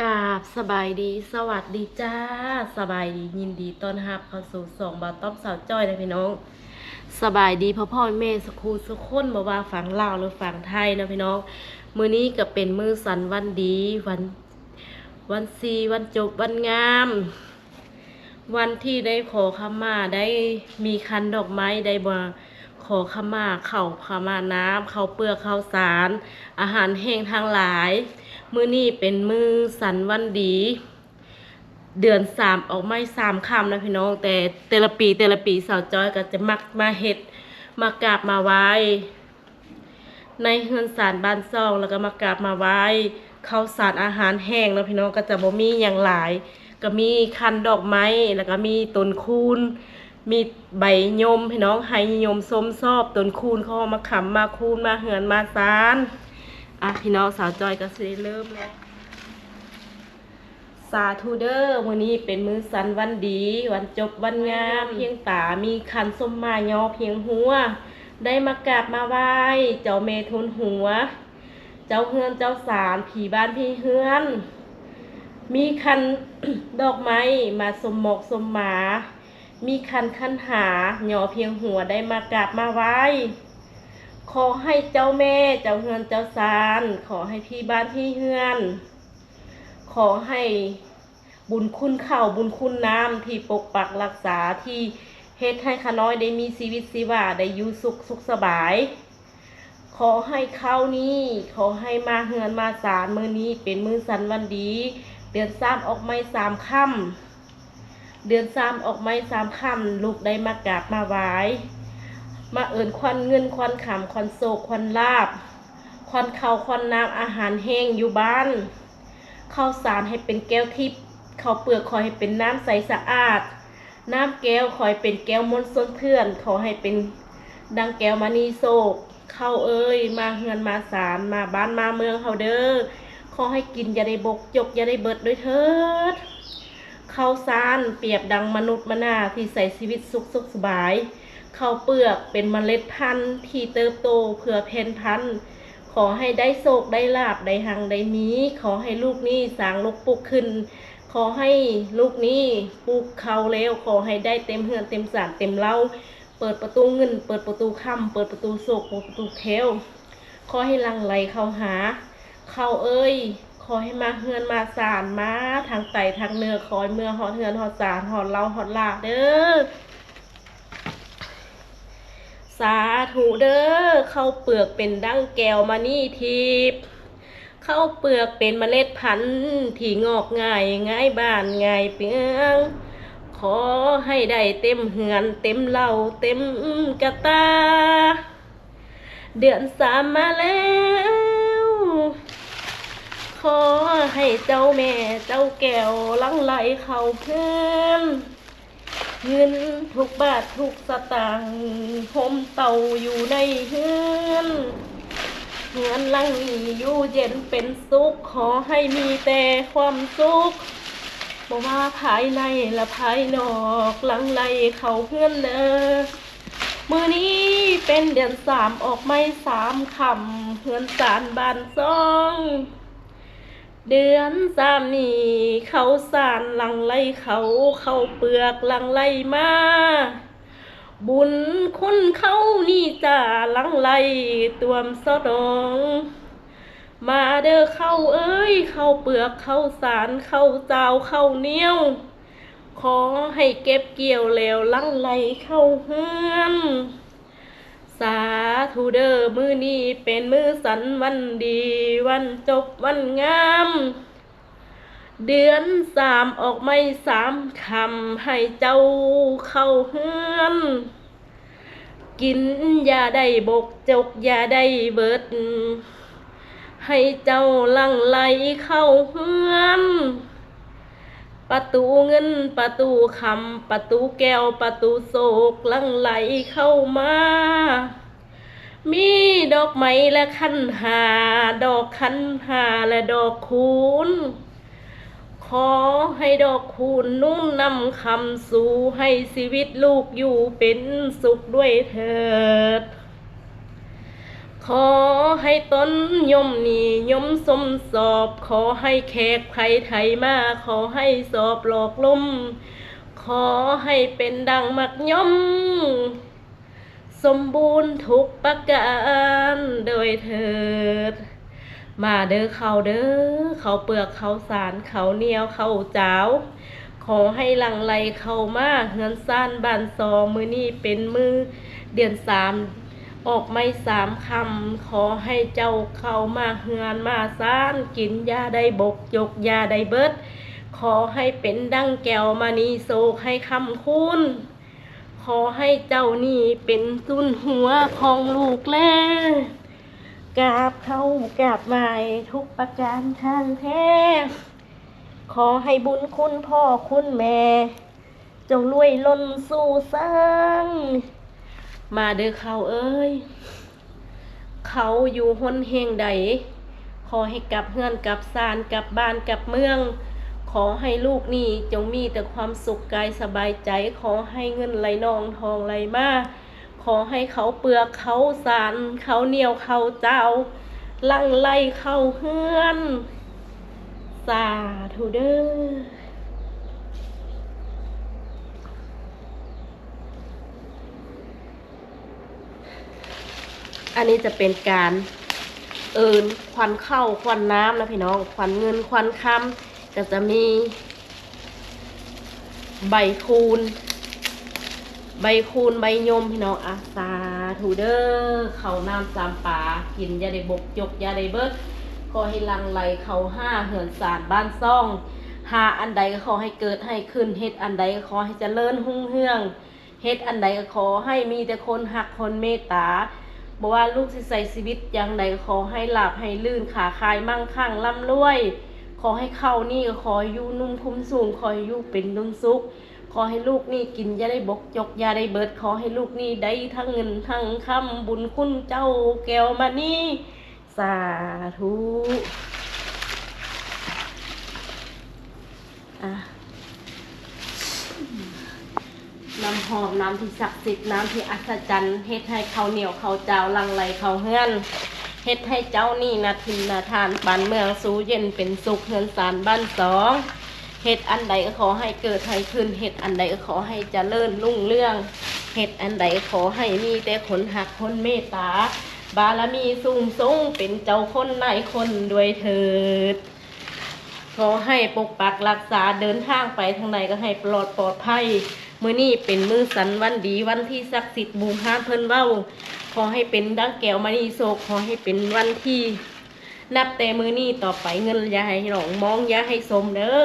กราบสบายดีสวัสดีจ้าสบายดียินดีต้อนรับเข้าสู่สองบาต้อมสาวจ้อยนะพี่น้องสบายดีพ่อแม่สกูสุกคนบ่ว่าฝั่งลาวหรือฝั่งไทยนะพี่น้องมื้อนี้ก็เป็นมื้อสันวันดีวันซีวันจบวันงามวันที่ได้ขอขมาได้มีคันดอกไม้ได้มาขอขมาข้าวขมาน้ำข้าวเปลือกข้าวสารอาหารแห้งทั้งหลายมื้อนี้เป็นมื้อสันวันดี เดือนสามออกไม่สามคำนะพี่น้องแต่แต่ละปีสาวจอยก็จะมักมาเฮ็ดมากราบมาไหว้ในเฮือนศาลบ้านซ่องแล้วก็มากราบมาไหว้ข้าวสารอาหารแห้งนะพี่น้องก็จะบ่มีอย่างหลายก็มีคันดอกไม้แล้วก็มีต้นคูนมีใบยมพี่น้องให้ยมส้มซอบต้นคูนเขาเอามาขำมาคูนมาเหือนมาซานพี่น้องสาวจอยก็สิได้เริ่มแล้ว สาธุเด้อมื้อนี้เป็นมื้อสันวันดีวันจบวันงามเพียงตามีคันส้มมายอเพียงหัวได้มากราบมาไหว้เจ้าเมทุนหัวเจ้าเฮือนเจ้าสารผีบ้านพี่เฮือนมีคัน ดอกไม้มาสมหมกสมหมามีคันหาหยอเพียงหัวได้มากราบมาไหว้ขอให้เจ้าแม่เจ้าเฮือนเจ้าสารขอให้พี่บ้านพี่เฮือนขอให้บุญคุณข้าวบุญคุณน้ำที่ปกปักรักษาที่เฮ็ดให้ข้าน้อยได้มีชีวิตชีวาได้อยู่สุขสบายขอให้ข้าวนี้ขอให้มาเฮือนมาศาลมื้อนี้เป็นมื้อสันวันดีเดือนสามออกไม้สามค่ำเดือนสามออกไม้สามค่ำลูกได้มากราบมาไหว้มาเอิญควันเงินควันขำควันโศกควันลาบควันข้าวควันน้ำอาหารแห้งอยู่บ้านข้าวสารให้เป็นแก้วทิพย์ข้าวเปลือกขอให้เป็นน้ำใสสะอาดน้ำแก้วขอให้เป็นแก้วมนต์ส้นเทื่อนขอให้เป็นดังแก้วมณีโศกเข้าเอ้ยมาเฮือนมาศาลมาบ้านมาเมืองเฮาเด้อขอให้กินอย่าได้บกจกอย่าได้เบิดด้วยเถิดข้าวสารเปรียบดังมนุษย์มนาที่ใส่ชีวิตสุขสบายข้าวเปลือกเป็นเมล็ดพันธุ์ที่เติบโตเพื่อเพนพันธุ์ขอให้ได้โศกได้ลาบได้หังได้มีขอให้ลูกนี้สร้างลูกปลุกขึ้นขอให้ลูกนี้ปลูกเขาแล้วขอให้ได้เต็มเฮือนเต็มสารเต็มเล่าเปิดประตูเงินเปิดประตูค่ำเปิดประตูโศกเปิดประตูเทวขอให้ลังไหลเข้าหาเข้าเอ้ยขอให้มาเฮือนมาสารมาทางไตทางเนื้อขอให้เมื่อหอดเฮือนหอดสารหอดเล่าหอดลาเด้อสาธุเด้อข้าวเปลือกเป็นดั้งแก้วมานี่ทิพย์ข้าวเปลือกเป็นเมล็ดพันธุ์ที่งอกง่ายบ้านง่ายเปียงขอให้ได้เต็มเหือนเต็มเหล่าเต็มกระตาเดือนสามมาแล้วขอให้เจ้าแม่เจ้าแก้วลังไหลเข้าเพื่อนเงินทุกบาททุกสตางค์ห่มเต่าอยู่ในเฮือนเฮือนหลังนี้อยู่เย็นเป็นสุขขอให้มีแต่ความสุขบ่ว่าภายในและภายนอกหลังไหลเข้าเฮือนเด้อมื้อนี้เป็นเดือนสามออกไม้สามค่ำเฮือนศาลบ้านซ่องเดือนสามนี่เขาสารหลังไหลเขาเปลือกหลังไหลมาบุญคุณเขานี่จ่าหลังไหลตวมสนองมาเด้อเข้าเอ้ยเข้าเปลือกเข้าสารเข้าเจ้าเข้าเหนียวขอให้เก็บเกี่ยวแล้วหลังไหลเข้าเฮือนสาธุเด้อมื้อนี้เป็นมื้อสันวันดีวันจบวันงามเดือนสามออกไม่สามคำให้เจ้าเข้าเฮือนกินอย่าได้บกจกอย่าได้เบิดให้เจ้าลังไหลเข้าเฮือนประตูเงินประตูคำประตูแก้วประตูโศกลังไหลเข้ามามีดอกไม้และขันหาดอกขันหาและดอกคูณขอให้ดอกคูณนุ่นนำคำสู่ให้ชีวิตลูกอยู่เป็นสุขด้วยเถิด ขอให้ต้นยมนี่ยมสมสอบขอให้แขกไผไทยมาขอให้สอบหลอกลมขอให้เป็นดังมักย่อมสมบูรณ์ทุกประการโดยเถิดมาเด้อข้าวเด้อข้าวเปลือกข้าวสารข้าวเหนียวข้าวเจ้าขอให้หลั่งไหลเข้ามาเฮือนซ่านบ้านซอมือนี้เป็นมือเดือนสามออกไม่สามคำขอให้เจ้าเข้ามาเฮือนมาซ่านกินยาได้บกยกยาได้เบิดขอให้เป็นดังแก้วมณีโศกให้คำคุณขอให้เจ้านี่เป็นทุนหัวของลูกแลกราบเข้ากราบไหว้ทุกประการทางแท้ขอให้บุญคุณพ่อคุณแม่จงรวยล้นสู่สร้างมาเด้อเขาเอ้ยเขาอยู่หนเฮงใดขอให้กลับเฮือนกลับศาลกลับบ้านกลับเมืองขอให้ลูกนี่จงมีแต่ความสุขกายสบายใจขอให้เงินไหลนองทองไหลมาขอให้เขาเปลือกเขาสารเขาเหนียวเขาเจ้าลั่งไหลเข้าเฮือนสาธุเด้ออันนี้จะเป็นการควันเข้าควันน้ำนะพี่น้องควันเงินควันคำก็จะมีใบคูณใบยมพี่น้องสาธุเด้อเขาน้ำสามป่ากินยาได้บกยกยาได้เบิดขอให้ลังไหลเขาห้าเหือนสารบ้านซ่องหาอันใดก็ขอให้เกิดให้ขึ้นเฮ็ดอันใดก็ขอให้เจริญรุ่งเรืองเฮ็ดอันใดก็ขอให้มีแต่คนหักคนเมตตาบอกว่าลูกสิใส่ชีวิตอย่างใดขอให้หลับให้ลื่นขาคายมั่งคั่งร่ำรวยขอให้เข้านี่ก็ขออยู่นุ่มคุ้มสูงขอให้อยู่เป็นนุ่มสุขขอให้ลูกนี่กินยาได้บกยกยาได้เบิดขอให้ลูกนี่ได้ทั้งเงินทั้งคำบุญคุณเจ้าแก้วมานี่สาธุน้ำหอมน้ำที่ศักดิ์สิทธิ์น้ำที่อัศจรรย์เฮ็ดให้เขาเหนียวเขาเจ้าลังไหลเขาเฮือนเฮ็ดให้เจ้านี่นาทินนาทานบ้านเมืองสู้เย็นเป็นสุขเฮือนสารบ้านสองเฮ็ดอันใดก็ขอให้เกิดให้ขึ้นเฮ็ดอันใดก็ขอให้เจริญรุ่งเรืองเฮ็ดอันใดขอให้มีแต่คนหักคนเมตตาบารมีสูงส่งเป็นเจ้าคนนายคนด้วยเถิดขอให้ปกปักรักษาเดินทางไปทางไหนก็ให้ปลอดภัยมื้อนี้เป็นมื้อสันวันดีวันที่ศักดิ์สิทธิ์บูชาเพิ่นเว้าขอให้เป็นดังแก้วมณีโศกขอให้เป็นวันที่นับแต่มื้อนี้ต่อไปเงินอย่าให้หลงมองอย่าให้สมเด้อ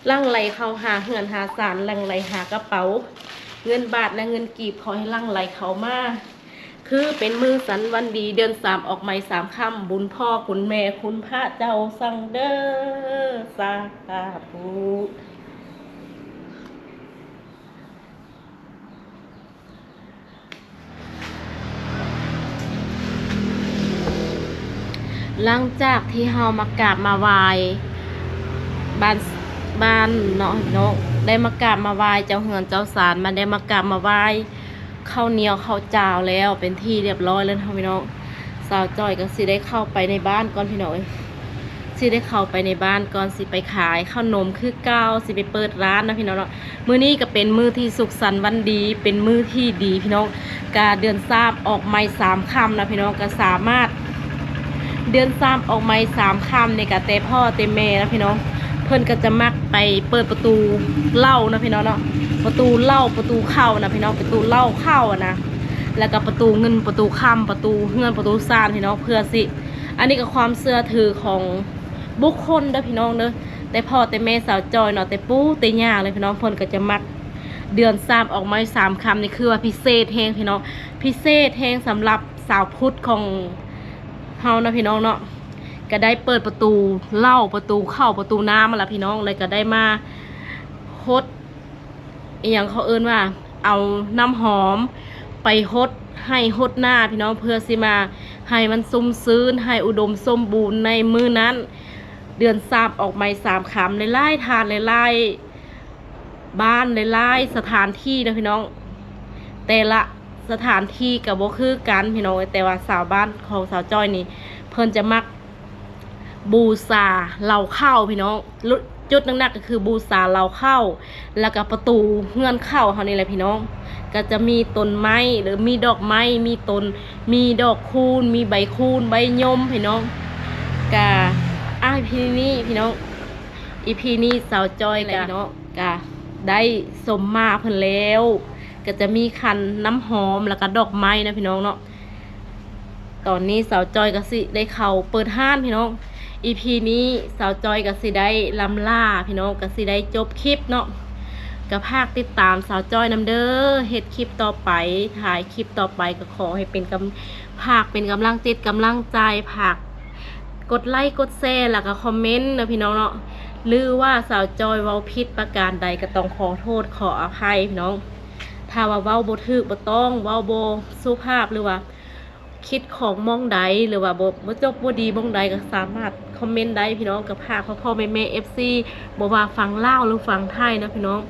ลั่งไหลเข้าหาเหือนหาสารลั่งไหลหากระเป๋าเงินบาทและเงินกีบขอให้ลั่งไหลเข้ามาคือเป็นมื้อสันวันดีเดือนสามออกใหม่สามค่ำบุญพ่อคุณแม่คุณพระเจ้าสั่งเด้อสาธุหลังจากที่เฮามากราบมาไหว้บ้านเนาะได้มากราบมาไหว้เจ้าเฮือนเจ้าศาลมันได้มากราบมาไหว้ข้าวเหนียวข้าวเจ้าแล้วเป็นที่เรียบร้อยแล้วพี่น้องสาวจ้อยก็สิได้เข้าไปในบ้านก่อนพี่น้องสิได้เข้าไปในบ้านก่อนสิไปขายขนมคือเก้าสิไปเปิดร้านนะพี่น้องเนาะมื้อนี้ก็เป็นมื้อที่สุขสันต์วันดีเป็นมื้อที่ดีพี่น้องกาเดือนทราบออกใหม่3ค่ำนะพี่น้องก็สามารถเดือนสามออกใหม่3ค่ำในกะเตพ่อเตแม่นะพี่น้องเพิ่นก็จะมักไปเปิดประตูเหล้านะพี่น้องเนาะประตูเหล้าประตูเข้านะพี่น้องประตูเหล้าเข้านะแล้วก็ประตูเงินประตูค่ำประตูเฮือนประตูซ่านพี่น้องเพื่อสิอันนี้ก็ความเชื่อถือของบุคคลเด้อพี่น้องเด้อแต่พ่อแต่แม่สาวจอยเนาะแต่ปู่แต่ย่าเลยพี่น้องเพิ่นก็จะมักเดือนสามออกใหม่3ค่ำนี่คือว่าพิเศษแฮงพี่น้องพิเศษแฮงสำหรับสาวพุทธของเฮานะพี่น้องเนาะก็ได้เปิดประตูเหล้าประตูเข้าประตูน้ำมาละพี่น้องเลยก็ได้มาฮดอย่างเขาเอิ้นว่าเอาน้ำหอมไปฮดให้ฮดหน้าพี่น้องเพื่อสิมาให้มันซุ่มซื้นให้อุดมสมบูรณ์ในมื้อนั้นเดือนสามออกใหม่3ค่ำไล่ทานไล่บ้านไล่สถานที่นะพี่น้องแต่ละส สถานที่กับบ่คือกันพี่น้องแต่ว่าสาวบ้านของสาวจ้อยนี่เพิ่นจะมักบูชาเหล่าข้าวพี่น้องจุดหนักๆก็คือบูชาเหล่าข้าวแล้วก็ประตูเฮือนข้าวเฮานี่แหละพี่น้องก็จะมีต้นไม้หรือมีดอกไม้มีต้นมีดอกคูณมีใบคูณใบยมพี่น้องกะพีนี้พี่น้องอีพีนี้สาวจอยกะพี่น้องกะได้สมมาเพิ่นแล้วก็จะมีคันน้ำหอมแล้วก็ดอกไม้นะพี่น้องเนาะตอนนี้สาวจอยก็สิได้เข้าเปิดห้านพี่น้องอีพีนี้สาวจอยก็สิได้ลำล่าพี่น้องก็สิได้จบคลิปเนาะก็ภาคติดตามสาวจอยนำเด้อเฮ็ดคลิปต่อไปถ่ายคลิปต่อไปก็ขอให้เป็นภาคเป็นกำลังจิตกำลังใจภาคกดไลค์กดแชร์แล้วก็คอมเมนต์นะพี่น้องเนาะหรือว่าสาวจอยเว้าผิดประการใดก็ต้องขอโทษขออภัยพี่น้องถ้าว่าเว้าบ่ถูกบ่ต้องเว้าบ่สุภาพหรือว่าคิดของมองใดหรือว่าบ่จบบ่ดีมองใดก็สามารถคอมเมนต์ได้พี่น้องกับภาคพ่อแม่FC บ่ว่าฟังลาวหรือฟังไทยนะพี่น้อง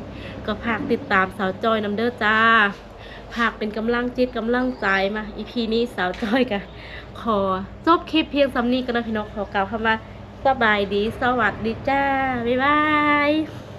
ก็ภาคติดตามสาวจอยนำเด้อจ้าภาคเป็นกำลังจิตกำลังใจมาอีพีนี้สาวจอยก็ขอจบคลิปเพียงสำนี้กันนะพี่น้องขอกล่าวคำว่าสบายดีสวัสดีจ้าบ๊ายบาย